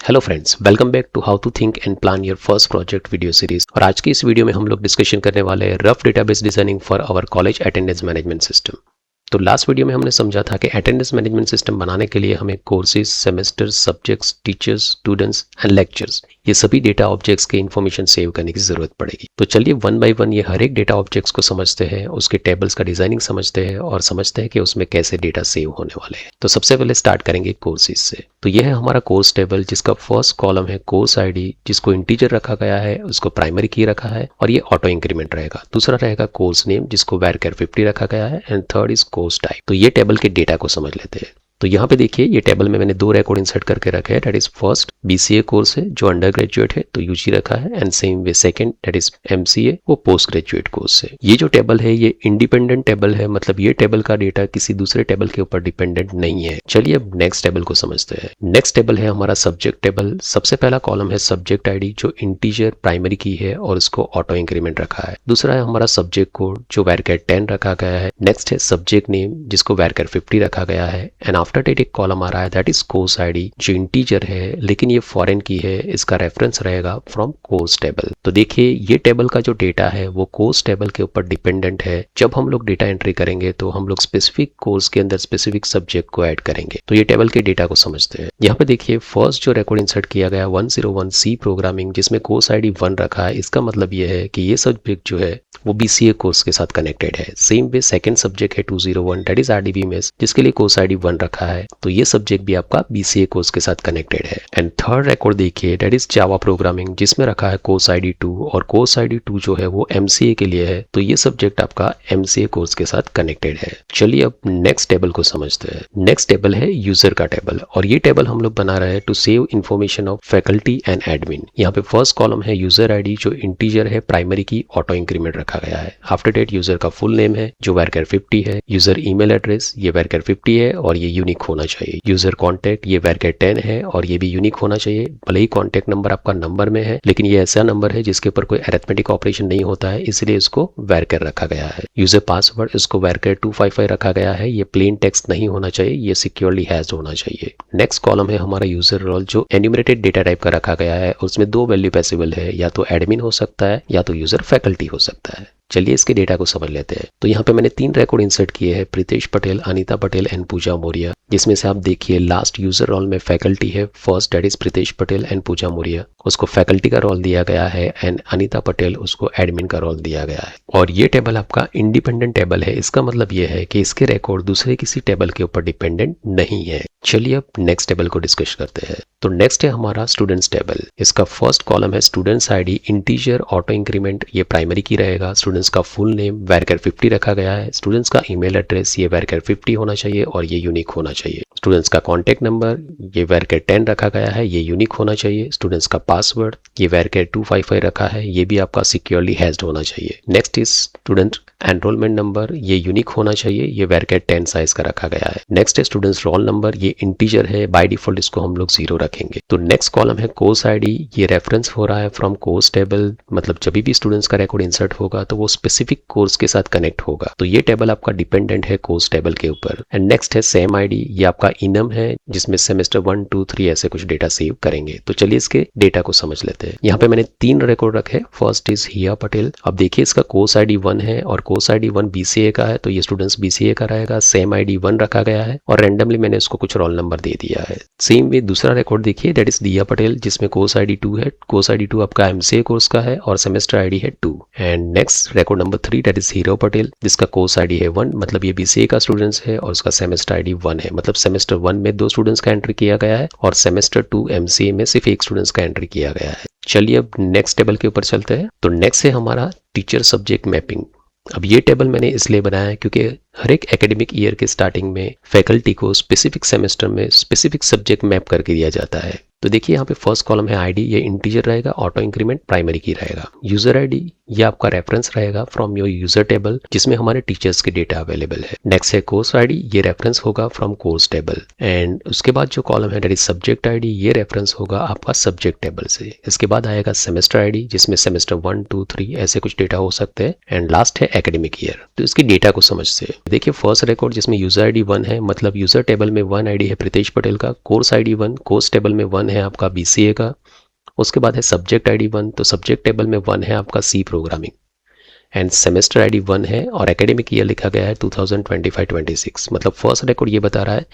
Hello friends, welcome back to how to think and plan your first project video series. और आज की इस video में हम लोग डिस्कशन करने वाले हैं rough database designing for our college attendance management system. तो लास्ट वीडियो में हमने समझा था कि अटेंडेंस मैनेजमेंट सिस्टम बनाने के लिए हमें courses, semesters, subjects, teachers, students and lectures, ये सभी डेटा ऑब्जेक्ट्स के इन्फॉर्मेशन सेव करने की जरूरत पड़ेगी। तो चलिए वन बाय वन ये हर एक डेटा ऑब्जेक्ट्स को समझते हैं, उसके टेबल्स का डिजाइनिंग समझते हैं और समझते हैं कि उसमें कैसे डेटा सेव होने वाले हैं। तो सबसे पहले स्टार्ट करेंगे कोर्सेज से। तो यह है हमारा कोर्स टेबल, जिसका फर्स्ट कॉलम है कोर्स आईडी, जिसको इंटीजर रखा गया है, उसको प्राइमरी की रखा है और ये ऑटो इंक्रीमेंट रहेगा। दूसरा रहेगा कोर्स नेम, जिसको varchar 50 रखा गया है and third is course type. तो ये टेबल के डेटा को समझ लेते हैं। तो यहाँ पे देखिए, ये टेबल में मैंने दो रिकॉर्ड इंसर्ट करके रखे हैं। That is first BCA course है जो अंडर ग्रेजुएट है, तो यूजी रखा है, and same way second that is MCA, वो पोस्ट ग्रेजुएट कोर्स है। ये जो टेबल है ये इंडिपेंडेंट टेबल है, मतलब ये टेबल का डेटा किसी दूसरे टेबल के ऊपर डिपेंडेंट नहीं है। चलिए अब नेक्स्ट टेबल को समझते हैं। नेक्स्ट टेबल है हमारा सब्जेक्ट टेबल। सबसे पहला कॉलम है सब्जेक्ट आईडी, जो इंटीजर प्राइमरी की है और उसको ऑटो इंक्रीमेंट रखा है। दूसरा है हमारा सब्जेक्ट कोड, जो varchar 10 रखा गया है। नेक्स्ट है सब्जेक्ट नेम, जिसको varchar 50 रखा गया है, एंड आफ्टर दैट एक कॉलम रहा है दैट इज कोर्स आईडी, जो इंटीजर है लेकिन ये फॉरेन की है। इसका रेफरेंस रहेगा फ्रॉम कोर्स टेबल। तो देखिए, ये टेबल का जो डेटा है वो कोर्स टेबल के ऊपर डिपेंडेंट है। जब हम लोग डेटा एंट्री करेंगे तो हम लोग स्पेसिफिक कोर्स के अंदर स्पेसिफिक सब्जेक्ट को ऐड करेंगे। तो ये टेबल के डेटा को समझते हैं। यहाँ पे देखिए, फर्स्ट जो रिकॉर्ड इंसर्ट किया गया 101C प्रोग्रामिंग, जिसमें कोर्स आईडी 1 रखा है। इसका मतलब ये है कि ये सब्जेक्ट जो है वो बीसीए कोर्स के साथ कनेक्टेड है। सेम वे सेकंड सब्जेक्ट है 201 दैट इज आरडीबीएमएस, जिसके लिए कोर्स आईडी 1 रखा है। तो ये सब्जेक्ट भी आपका बीसीए कोर्स के साथ कनेक्टेड है। एंड थर्ड रिकॉर्ड देखिए, दैट इज जावा प्रोग्रामिंग, जिसमें रखा है कोर्स आईडी 2, और कोर्स आईडी 2 जो है वो एमसीए के लिए है। तो ये सब्जेक्ट आपका एमसीए कोर्स के साथ कनेक्टेड है। चलिए अब नेक्स्ट टेबल को समझते हैं। नेक्स्ट टेबल है यूजर का टेबल, और ये टेबल हम लोग बना रहे हैं to save information of faculty and admin. यहाँ पे फर्स्ट कॉलम है यूजर आईडी, जो इंटीजर है, प्राइमरी की ऑटो इंक्रीमेंट रखा गया है। आफ्टर डेट यूजर का फुल नेम है, जो varchar 50 है। यूजर ईमेल एड्रेस, ये varchar 50 है और ये यूनिक होना चाहिए। यूजर कॉन्टैक्ट, ये varchar 10 है और ये भी यूनिक होना चाहिए। भले ही कॉन्टैक्ट नंबर आपका नंबर में है, लेकिन ये ऐसा नंबर है जिसके ऊपर कोई अरिथमेटिक ऑपरेशन नहीं होता है, इसलिए इसको varchar रखा गया है। यूजर पासवर्ड, इसको varchar 255 रखा गया है। ये प्लेन टेक्स्ट नहीं होना चाहिए, ये सिक्योरली हैश्ड होना चाहिए। नेक्स्ट कॉलम है हमारा यूजर रोल, जो एन्यूमरेटेड डेटा टाइप का रखा गया है। उसमें दो वैल्यू पॉसिबल है, या तो एडमिन हो सकता है या तो यूजर फैकल्टी हो सकता है। चलिए इसके डेटा को समझ लेते हैं। तो यहाँ पे मैंने 3 रिकॉर्ड इंसर्ट किए हैं, प्रीतेश पटेल, अनीता पटेल एंड पूजा मौर्य, जिसमें से आप देखिए लास्ट यूजर रोल में फैकल्टी है first, that is Pritesh Patel and Pooja Maurya, उसको फैकल्टी का रोल दिया गया है, एंड अनीता पटेल उसको एडमिन का रोल दिया गया है। और ये टेबल आपका इंडिपेंडेंट टेबल है। इसका मतलब ये है कि इसके रिकॉर्ड दूसरे किसी टेबल के ऊपर डिपेंडेंट नहीं है। चलिए अब नेक्स्ट टेबल को डिस्कस करते हैं। तो नेक्स्ट है हमारा स्टूडेंट्स टेबल। इसका फर्स्ट कॉलम है students ID, integer auto increment, ये प्राइमरी की रहेगा। स्टूडेंट्स का फुल नेम varchar 50 रखा गया है। स्टूडेंट्स का ईमेल एड्रेस, ये varchar 50 होना चाहिए और ये यूनिक होना चाहिए। स्टूडेंट्स का कॉन्टैक्ट नंबर, ये varchar 10 रखा गया है, ये यूनिक होना चाहिए। स्टूडेंट्स का पासवर्ड, ये varchar 255 रखा है, ये भी आपका सिक्योरली हैश्ड होना चाहिए। Next is student enrolment number, ये यूनिक होना चाहिए, ये varchar 10 साइज का रखा गया है। नेक्स्ट है स्टूडेंट्स रोल नंबर, ये इंटीजर है, बाय डिफॉल्ट इसको हम लोग 0 रखेंगे। तो नेक्स्ट कॉलम है कोर्स आईडी, ये रेफरेंस हो रहा है फ्रॉम कोर्स टेबल, मतलब जब भी स्टूडेंट्स का रिकॉर्ड इंसर्ट होगा तो वो स्पेसिफिक कोर्स के साथ कनेक्ट होगा। तो ये टेबल आपका डिपेंडेंट है कोर्स टेबल के ऊपर। एंड नेक्स्ट है सेम आईडी, ये आपका इनम है, जिसमें सेमेस्टर 1, 2, 3 ऐसे कुछ डेटा सेव करेंगे। तो चलिए इसके डेटा को समझ लेते हैं। यहाँ पे मैंने 3 रिकॉर्ड रखे। फर्स्ट इज हिया पटेल। अब देखिए, इसका कोर्स आईडी 1 है और कोर्स आईडी 1 बीसीए का है, तो ये स्टूडेंट्स बीसीए का रहेगा। सेम आईडी 1 रखा गया है और रैंडमली मैंने इसको कुछ रोल नंबर दे दिया है। सेम वे दूसरा रिकॉर्ड देखिए, दैट इज दिया पटेल, जिसमें कोर्स आईडी 2 है। कोर्स आईडी 2 आपका एमसीए कोर्स का है और सेमेस्टर आईडी है 2। And next record number 3 that is hero Patel, जिसका कोर्स आईडी है 1, मतलब ये बीसीए का स्टूडेंट्स है और उसका सेमेस्टर आईडी 1 है, मतलब सेमेस्टर 1 में 2 स्टूडेंट्स का एंट्री किया गया है और सेमेस्टर 2 एमसीए में सिर्फ 1 स्टूडेंट्स का एंट्री किया गया है। चलिए अब नेक्स्ट टेबल के ऊपर चलते हैं। तो नेक्स्ट है हमारा टीचर सब्जेक्ट मैपिंग। अब ये टेबल मैंने इसलिए बनाया है क्योंकि हर एक एकेडमिक ईयर के स्टार्टिंग में फैकल्टी को स्पेसिफिक सेमेस्टर में स्पेसिफिक सब्जेक्ट मैप करके दिया जाता है। तो देखिए, यहाँ पे फर्स्ट कॉलम है आईडी, ये इंटीजर रहेगा, ऑटो इंक्रीमेंट प्राइमरी की रहेगा। यूजर आईडी, ये आपका रेफरेंस रहेगा फ्रॉम योर यूजर टेबल, जिसमें हमारे टीचर्स के डेटा अवेलेबल है। नेक्स्ट है कोर्स आईडी, ये रेफरेंस होगा फ्रॉम कोर्स टेबल। एंड उसके बाद जो कॉलम है दैट इज सब्जेक्ट आईडी, ये रेफरेंस होगा आपका सब्जेक्ट टेबल से। इसके बाद आएगा सेमेस्टर आईडी, जिसमें सेमेस्टर 1, 2, 3 ऐसे कुछ डेटा हो सकते हैं। एंड लास्ट है एकेडमिक ईयर। तो इसकी डेटा को समझते हैं। देखिए, फर्स्ट रिकॉर्ड जिसमें यूजर आईडी 1 है, मतलब यूजर टेबल में 1 आईडी है प्रीतेश पटेल का। कोर्स आईडी 1, कोर्स टेबल में 1 है आपका BCA का। उसके बाद है सब्जेक्ट ID 1, तो सब्जेक्ट टेबल में 1 है आपका C programming end semester ID 1 है और एकेडमिक ईयर लिखा गया है 2025-26। मतलब फर्स्ट रिकॉर्ड ये बता रहा है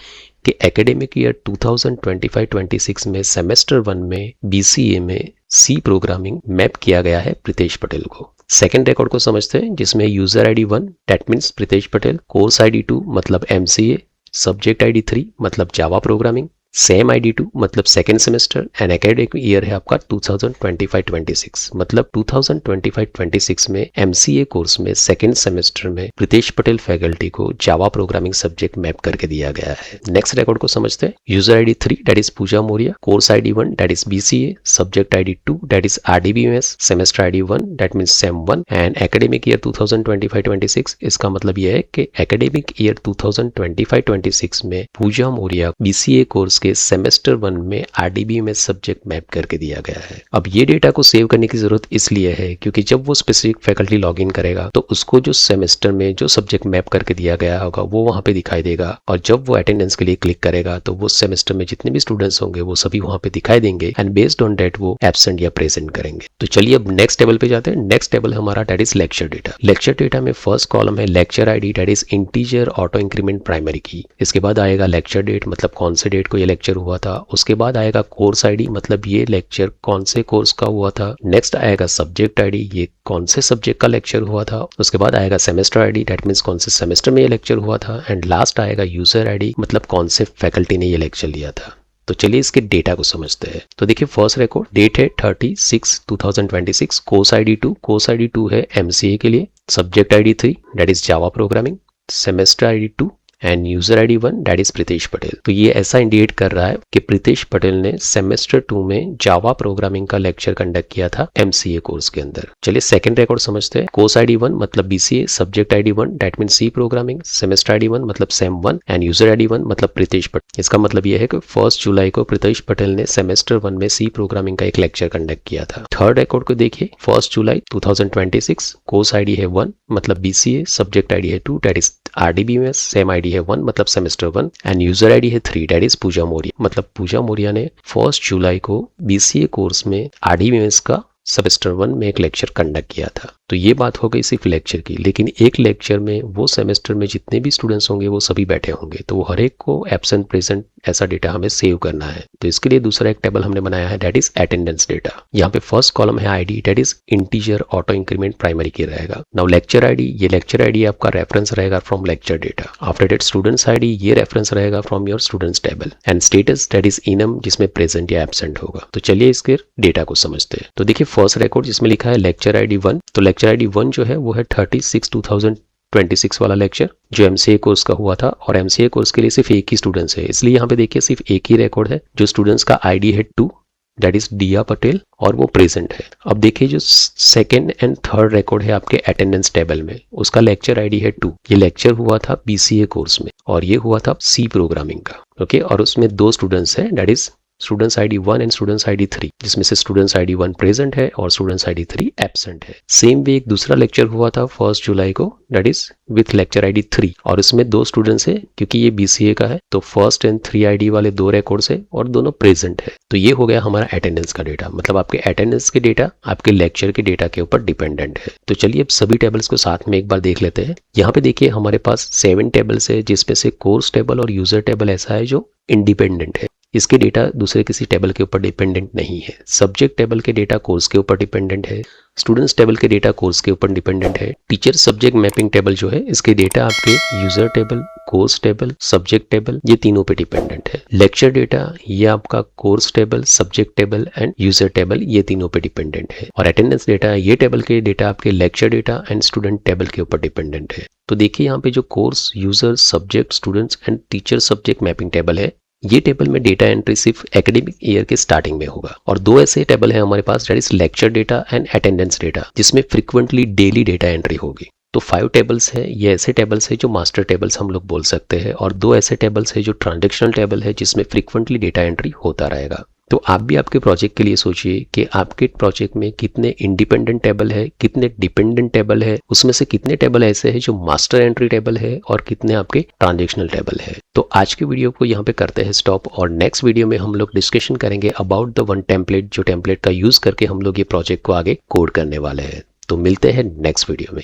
कि एकेडमिक ईयर 2025-26 में सेमेस्टर 1 में BCA में C प्रोग्रामिंग मैप किया गया है प्रीतेश पटेल को। सेकेंड रिकॉर्ड को समझते हैं जिसमें user ID 1 that means Pritesh Patel, course ID 2 मतलब MCA, सब्जेक्ट ID 3 मतलब जावा प्रोग्रामिंग, सेम ID 2 मतलब second semester and academic year है आपका 2025-26। मतलब 2025-26 में MCA कोर्स में सेकेंड सेमेस्टर में प्रीतेश पटेल फैकल्टी को जावा प्रोग्रामिंग सब्जेक्ट मैप करके दिया गया है। नेक्स्ट रिकॉर्ड को समझते हैं user ID 3 that is Pooja Maurya, course ID 1 that is BCA, subject ID 2 that is RDBMS, semester ID 1 that means sem 1 and academic year 2025-26। इसका मतलब यह है कि एकेडमिक ईयर 2025-26 में पूजा मौर्य BCA कोर्स के सेमेस्टर 1 में RDB में सब्जेक्ट मैप करके दिया गया है। अब ये डेटा को सेव करने की जरूरत इसलिए है क्योंकि जब वो स्पेसिफिक फैकल्टी लॉगिन करेगा तो उसको जो सेमेस्टर में जो सब्जेक्ट मैप करके दिया गया होगा वो वहां पे दिखाई देगा और जब वो अटेंडेंस के लिए क्लिक करेगा तो वो सेमेस्टर में जितने भी स्टूडेंट्स होंगे वो सभी वहां पे दिखाई देंगे एंड बेस्ड ऑन डेट वो एब्सेंट या प्रेजेंट करेंगे। तो चलिए अब नेक्स्ट टेबल पे जाते हैं। नेक्स्ट टेबल हमारा that is lecture data. Lecture data में फर्स्ट कॉलम है lecture ID that is integer auto increment primary key. इसके बाद आएगा लेक्चर डेट मतलब कौन से डेट को ये लेक्चर हुआ था। उसके बाद आएगा कोर्स ID मतलब ये लेक्चर कौन से कोर्स का हुआ था। नेक्स्ट आएगा सब्जेक्ट ID, ये कौन से सब्जेक्ट का लेक्चर हुआ था। उसके बाद आएगा सेमेस्टर ID दैट मीन्स कौन से सेमेस्टर में ये लेक्चर हुआ था एंड लास्ट आएगा यूजर ID मतलब कौन से फैकल्टी ने ये लेक्चर लिया था। तो चलिए इसके डेटा को समझते हैं। तो देखिए फर्स्ट रिकॉर्ड डेट है 30/6/2026, कोर्स ID 2, कोर्स ID 2 है MCA के लिए, subject ID 3 that is Java programming, semester ID 2 and user ID 1 that is Pritesh Patel. तो ये ऐसा इंडिकेट कर रहा है कि प्रीतेश पटेल ने सेमेस्टर 2 में जावा प्रोग्रामिंग का लेक्चर कंडक्ट किया था MCA कोर्स के अंदर। चलिए सेकंड रिकॉर्ड समझते हैं। कोर्स ID 1 मतलब BCA, subject ID 1 that mean C programming, semester ID 1 मतलब सेम 1 एंड यूजर ID 1 मतलब प्रीतेश पटेल। इसका मतलब यह है कि 1 जुलाई को प्रीतेश पटेल ने सेमेस्टर 1 में C प्रोग्रामिंग का एक लेक्चर कंडक्ट किया था। थर्ड रिकॉर्ड को देखिए 1 जुलाई 2026, कोर्स ID है 1 मतलब BCA, सब्जेक्ट ID है 2 that is RDBMS, same ID है 1 मतलब सेमेस्टर 1 एंड यूजर ID है 3 दैट इज पूजा मौर्य। मतलब पूजा मौर्य ने 1 जुलाई को BCA कोर्स में RDBMS का सेमेस्टर 1 में एक लेक्चर कंडक्ट किया था। तो ये बात हो गई सिर्फ लेक्चर की, लेकिन एक लेक्चर में वो सेमेस्टर में जितने भी स्टूडेंट्स होंगे वो सभी बैठे होंगे, तो वो हर एक को एब्सेंट प्रेजेंट ऐसा डेटा हमें सेव करना है। तो इसके लिए दूसरा एक टेबल हमने बनाया है दैट इज अटेंडेंस डेटा। यहाँ पे फर्स्ट कॉलम है ID that is integer auto increment primary की रहेगा। नाउ लेक्चर ID, ये लेक्चर ID आपका रेफरेंस रहेगा from lecture data. After that students ID, ये रेफरेंस रहेगा from your students table and status that is enum जिसमें present या absent होगा। तो चलिए इसके डेटा को समझते हैं। तो देखिए फर्स्ट रिकॉर्ड जिसमें लिखा है लेक्चर ID 1, तो लेक्चर ID 1 जो है वो है 36/2026 वाला लेक्चर जो MCA कोर्स का हुआ था और MCA कोर्स के लिए सिर्फ एक ही स्टूडेंट्स है, इसलिए यहाँ पे देखिए सिर्फ एक ही रिकॉर्ड है जो स्टूडेंट्स का ID है 2 दैट इज दिया पटेल और वो प्रेजेंट है। अब देखिए जो सेकेंड एंड थर्ड रिकॉर्ड है आपके अटेंडेंस टेबल में, उसका लेक्चर ID है 2। ये लेक्चर हुआ था BCA कोर्स में और ये हुआ था C प्रोग्रामिंग का, ओके। और उसमें 2 स्टूडेंट्स हैं that is students ID 1 and students ID 3, जिसमें से स्टूडेंट्स ID 1 प्रेजेंट है और स्टूडेंट्स ID 3 एब्सेंट है। सेम वे एक दूसरा लेक्चर हुआ था 1 जुलाई को that is with lecture ID 3 और इसमें 2 स्टूडेंट्स है क्योंकि ये BCA का है, तो फर्स्ट एंड 3 ID वाले 2 रिकॉर्ड्स है और दोनों प्रेजेंट है। तो ये हो गया हमारा अटेंडेंस का डेटा। मतलब आपके अटेंडेंस के डेटा आपके लेक्चर के डेटा के ऊपर डिपेंडेंट है। तो चलिए अब सभी टेबल्स को साथ में एक बार देख लेते हैं। यहाँ पे देखिए हमारे पास 7 टेबल्स है जिसमें से कोर्स टेबल और यूजर टेबल ऐसा है जो इंडिपेंडेंट है, इसके डेटा दूसरे किसी टेबल के ऊपर डिपेंडेंट नहीं है। सब्जेक्ट टेबल के डेटा कोर्स के ऊपर डिपेंडेंट है, स्टूडेंट्स टेबल के डेटा कोर्स के ऊपर डिपेंडेंट है। टीचर सब्जेक्ट मैपिंग टेबल जो है इसके डेटा आपके user table, course table, subject table ये तीनों पे डिपेंडेंट है। लेक्चर डेटा ये आपका course table, subject table and user table ये तीनों पे डिपेंडेंट है। और अटेंडेंस डेटा ये टेबल के डेटा आपके lecture data and student table के ऊपर डिपेंडेंट है। तो देखिए यहाँ पे जो course, user, subject, students and teacher subject mapping table है, ये टेबल में डेटा एंट्री सिर्फ एकेडमिक ईयर के स्टार्टिंग में होगा। और 2 ऐसे टेबल है हमारे पास that is lecture data and attendance data, जिसमें फ्रीक्वेंटली डेली डेटा एंट्री होगी। तो 5 टेबल्स है, ये ऐसे टेबल्स है जो मास्टर टेबल्स हम लोग बोल सकते हैं, और 2 ऐसे टेबल्स है जो ट्रांजेक्शनल टेबल है जिसमें फ्रीक्वेंटली डेटा एंट्री होता रहेगा। तो आप भी आपके प्रोजेक्ट के लिए सोचिए कि आपके प्रोजेक्ट में कितने इंडिपेंडेंट टेबल है, कितने डिपेंडेंट टेबल है, उसमें से कितने टेबल ऐसे हैं जो मास्टर एंट्री टेबल है और कितने आपके ट्रांजैक्शनल टेबल है। तो आज के वीडियो को यहाँ पे करते हैं स्टॉप और नेक्स्ट वीडियो में हम लोग डिस्कशन करेंगे अबाउट द वन टेम्पलेट, जो टेम्पलेट का यूज करके हम लोग ये प्रोजेक्ट को आगे कोड करने वाले हैं। तो मिलते हैं नेक्स्ट वीडियो में।